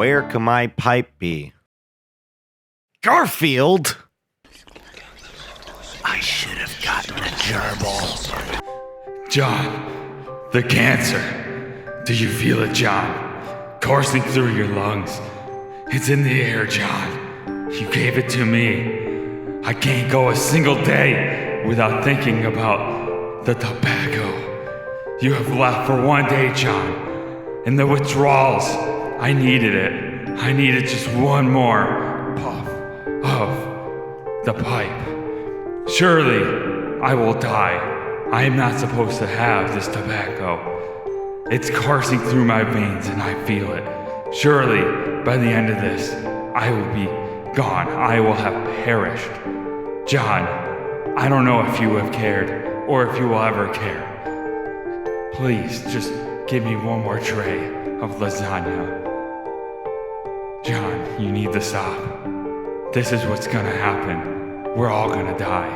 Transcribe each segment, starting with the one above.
Where can my pipe be? Garfield! I should have gotten a gerbil. John, the cancer. Do you feel it, John? Coursing through your lungs. It's in the air, John. You gave it to me. I can't go a single day without thinking about the tobacco. You have left for 1 day, John. And the withdrawals. I needed it. I needed just one more puff of the pipe. Surely I will die. I am not supposed to have this tobacco. It's coursing through my veins and I feel it. Surely by the end of this, I will be gone. I will have perished. John, I don't know if you have cared or if you will ever care. Please just give me one more tray of lasagna. John, you need to stop. This is what's gonna happen. We're all gonna die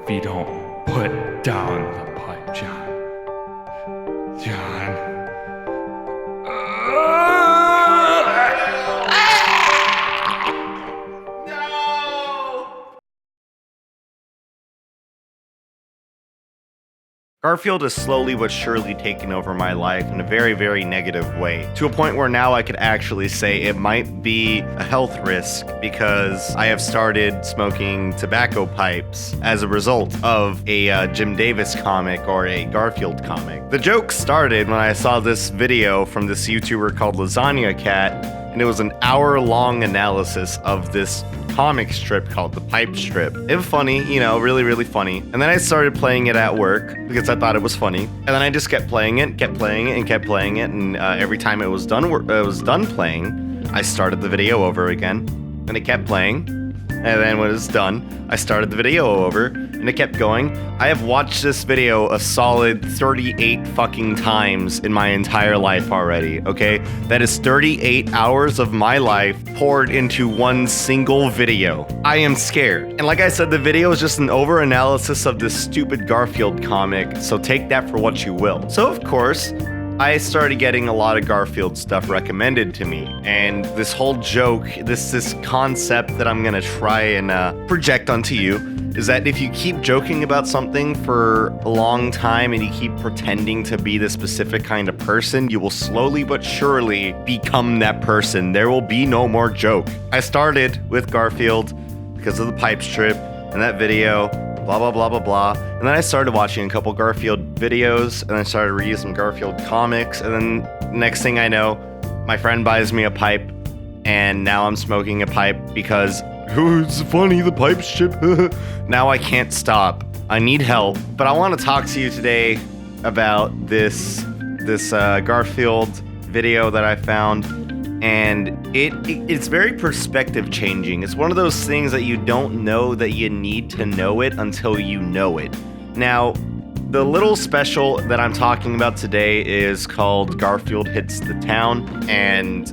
if you don't put down the pipe, John. John. Garfield is slowly but surely taking over my life in a very, very negative way, to a point where now I could actually say it might be a health risk because I have started smoking tobacco pipes as a result of a Jim Davis comic or a Garfield comic. The joke started when I saw this video from this YouTuber called Lasagna Cat, and it was an hour-long analysis of this comic strip called The Pipe Strip. It was funny, you know, really, really funny. And then I started playing it at work because I thought it was funny. And then I just kept playing it, and kept playing it. And every time it was done playing, I started the video over again, and it kept playing. And then when it was done, I started the video over, and it kept going. I have watched this video a solid 38 fucking times in my entire life already, okay? That is 38 hours of my life poured into one single video. I am scared. And like I said, the video is just an over-analysis of this stupid Garfield comic, so take that for what you will. So of course, I started getting a lot of Garfield stuff recommended to me, and this whole joke, this concept that I'm gonna try and project onto you is that if you keep joking about something for a long time and you keep pretending to be the specific kind of person, you will slowly but surely become that person. There will be no more joke. I started with Garfield because of the pipe strip and that video, blah, blah, blah, blah, blah. And then I started watching a couple Garfield videos, and I started reading some Garfield comics, and then next thing I know, my friend buys me a pipe, and now I'm smoking a pipe because, oh, it's funny, the pipe strip. Now I can't stop. I need help. But I want to talk to you today about this Garfield video that I found. And it's very perspective changing. It's one of those things that you don't know that you need to know it until you know it. Now, the little special that I'm talking about today is called Garfield Hits the Town, and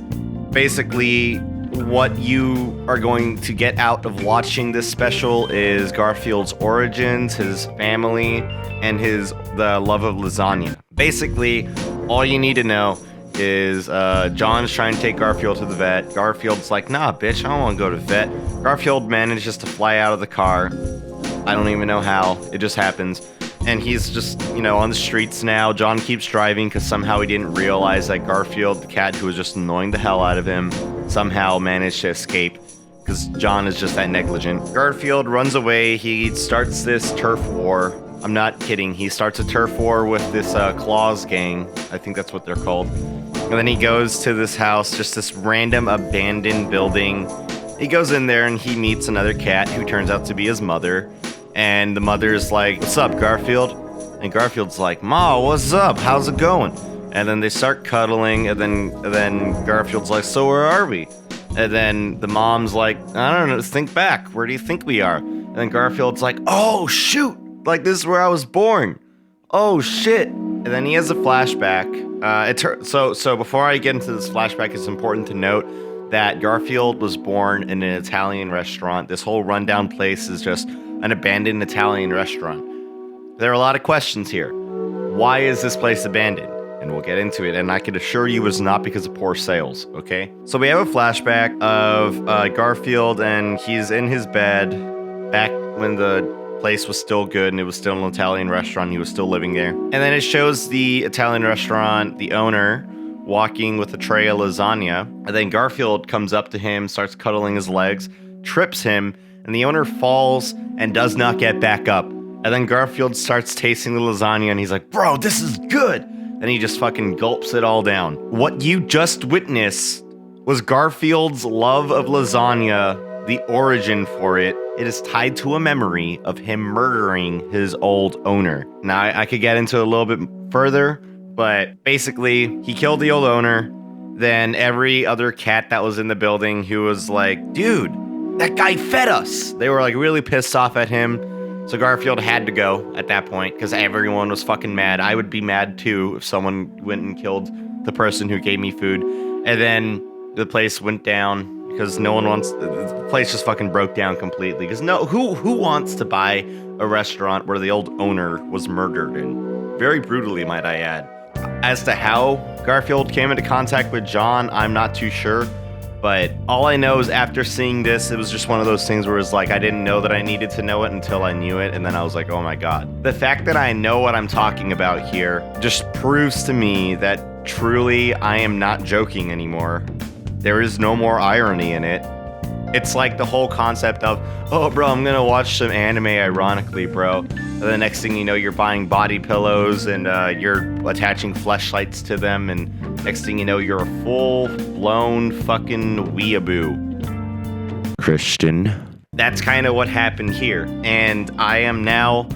basically what you are going to get out of watching this special is Garfield's origins, his family, and the love of lasagna. Basically, all you need to know is John's trying to take Garfield to the vet. Garfield's like, nah, bitch, I don't want to go to the vet. Garfield manages to fly out of the car. I don't even know how. It just happens. And he's just, on the streets now. John keeps driving because somehow he didn't realize that Garfield, the cat who was just annoying the hell out of him, somehow managed to escape because John is just that negligent. Garfield runs away. He starts this turf war. I'm not kidding. He starts a turf war with this Claws gang. I think that's what they're called. And then he goes to this house, just this random abandoned building. He goes in there and he meets another cat who turns out to be his mother. And the mother's like, what's up, Garfield? And Garfield's like, Ma, what's up? How's it going? And then they start cuddling, and then Garfield's like, so where are we? And then the mom's like, I don't know, think back. Where do you think we are? And then Garfield's like, oh, shoot. Like, this is where I was born. Oh, shit. And then he has a flashback. So before I get into this flashback, it's important to note that Garfield was born in an Italian restaurant. This whole rundown place is just an abandoned Italian restaurant. There are a lot of questions here. Why is this place abandoned? and we'll get into it. And I can assure you it was not because of poor sales, okay? So we have a flashback of Garfield, and he's in his bed back when the place was still good and it was still an Italian restaurant. He was still living there. And then it shows the Italian restaurant, the owner, walking with a tray of lasagna. And then Garfield comes up to him, starts cuddling his legs, trips him, and the owner falls and does not get back up. And then Garfield starts tasting the lasagna and he's like, bro, this is good. And he just fucking gulps it all down. What you just witnessed was Garfield's love of lasagna, the origin for it. It is tied to a memory of him murdering his old owner. Now, I could get into it a little bit further, but basically, he killed the old owner. Then every other cat that was in the building, who was like, dude, that guy fed us. They were like really pissed off at him. So Garfield had to go at that point because everyone was fucking mad. I would be mad too if someone went and killed the person who gave me food. And then the place went down because no one wants. The place just fucking broke down completely. Because who wants to buy a restaurant where the old owner was murdered, and very brutally, might I add. As to how Garfield came into contact with John, I'm not too sure. But all I know is after seeing this, it was just one of those things where it's like I didn't know that I needed to know it until I knew it. And then I was like, oh my God. The fact that I know what I'm talking about here just proves to me that truly I am not joking anymore. There is no more irony in it. It's like the whole concept of, oh, bro, I'm going to watch some anime ironically, bro. And the next thing you know, you're buying body pillows and you're attaching fleshlights to them. And next thing you know, you're a full-blown fucking weeaboo. Christian. That's kind of what happened here. And I am now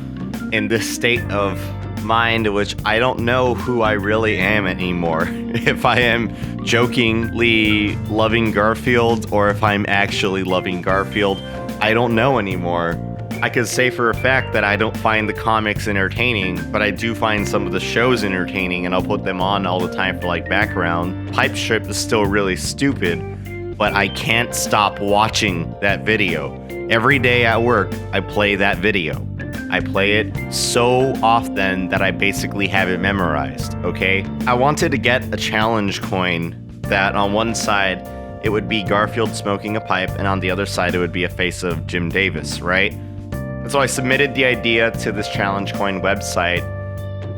in this state of mind in which I don't know who I really am anymore. If I am jokingly loving Garfield or if I'm actually loving Garfield, I don't know anymore. I could say for a fact that I don't find the comics entertaining, but I do find some of the shows entertaining, and I'll put them on all the time for like background. Pipe Strip is still really stupid, but I can't stop watching that video. Every day at work, I play that video. I play it so often that I basically have it memorized, okay? I wanted to get a challenge coin that on one side, it would be Garfield smoking a pipe, and on the other side, it would be a face of Jim Davis, right? And so I submitted the idea to this challenge coin website,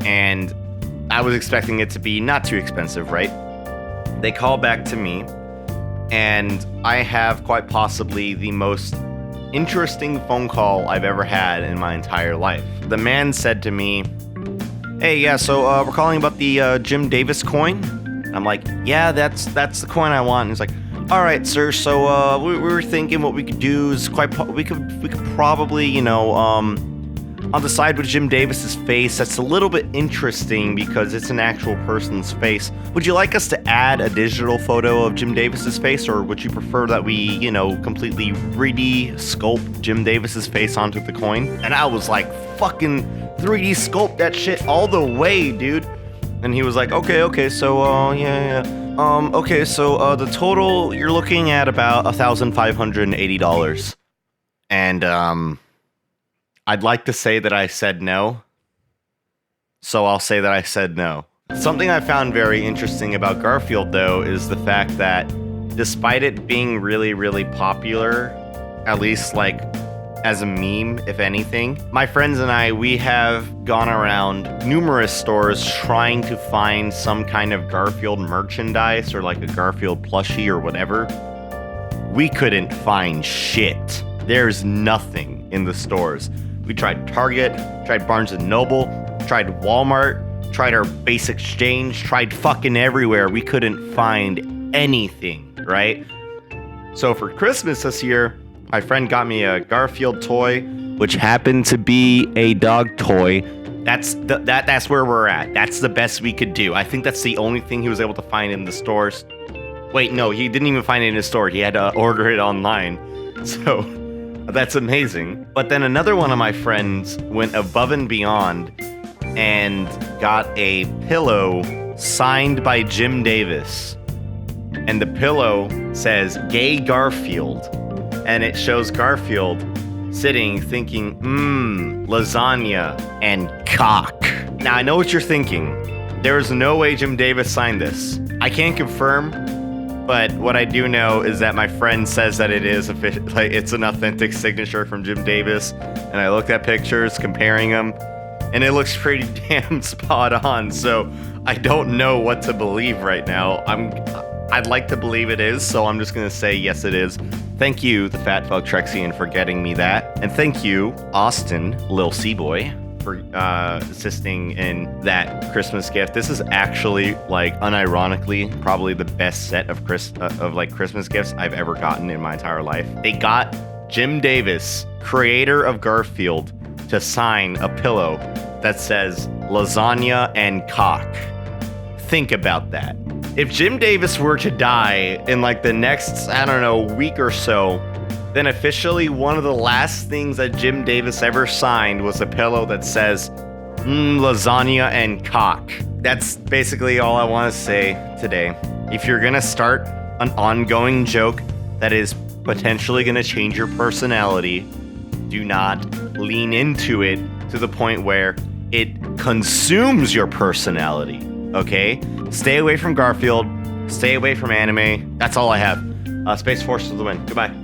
and I was expecting it to be not too expensive, right? They call back to me, and I have quite possibly the most interesting phone call I've ever had in my entire life. The man said to me, hey, yeah, so we're calling about the Jim Davis coin. I'm like, yeah, that's the coin I want. And he's like, all right, sir, so we were thinking what we could do is we could probably, you know, on the side with Jim Davis's face, that's a little bit interesting because it's an actual person's face. Would you like us to add a digital photo of Jim Davis's face, or would you prefer that we, you know, completely 3D sculpt Jim Davis's face onto the coin? And I was like, fucking 3D sculpt that shit all the way, dude. And he was like, okay, so, yeah. Okay, so, the total, you're looking at about $1,580. And, I'd like to say that I said no, so I'll say that I said no. Something I found very interesting about Garfield, though, is the fact that despite it being really, really popular, at least, like, as a meme, if anything, my friends and I, we have gone around numerous stores trying to find some kind of Garfield merchandise or, like, a Garfield plushie or whatever. We couldn't find shit. There's nothing in the stores. We tried Target, tried Barnes & Noble, tried Walmart, tried our Base Exchange, tried fucking everywhere. We couldn't find anything, right? So for Christmas this year, my friend got me a Garfield toy, which happened to be a dog toy. That's where we're at. That's the best we could do. I think that's the only thing he was able to find in the stores. Wait, no, he didn't even find it in the store. He had to order it online. So that's amazing. But then another one of my friends went above and beyond and got a pillow signed by Jim Davis. And the pillow says, Gay Garfield. And it shows Garfield sitting thinking, lasagna and cock. Now, I know what you're thinking. There is no way Jim Davis signed this. I can't confirm, but what I do know is that my friend says that it is it's an authentic signature from Jim Davis. And I looked at pictures, comparing them, and it looks pretty damn spot on. So I don't know what to believe right now. I'd like to believe it is, so I'm just gonna say yes, it is. Thank you, the Fat Fuck Trexian, for getting me that, and thank you, Austin, Lil C-Boy, for assisting in that Christmas gift. This is actually, like, unironically, probably the best set of Christmas gifts I've ever gotten in my entire life. They got Jim Davis, creator of Garfield, to sign a pillow that says lasagna and cock. Think about that. If Jim Davis were to die in like the next, I don't know, week or so, then officially one of the last things that Jim Davis ever signed was a pillow that says lasagna and cock. That's basically all I want to say today. If you're gonna start an ongoing joke that is potentially gonna change your personality, do not lean into it to the point where it consumes your personality. Okay? Stay away from Garfield. Stay away from anime. That's all I have. Space Force to the win. Goodbye.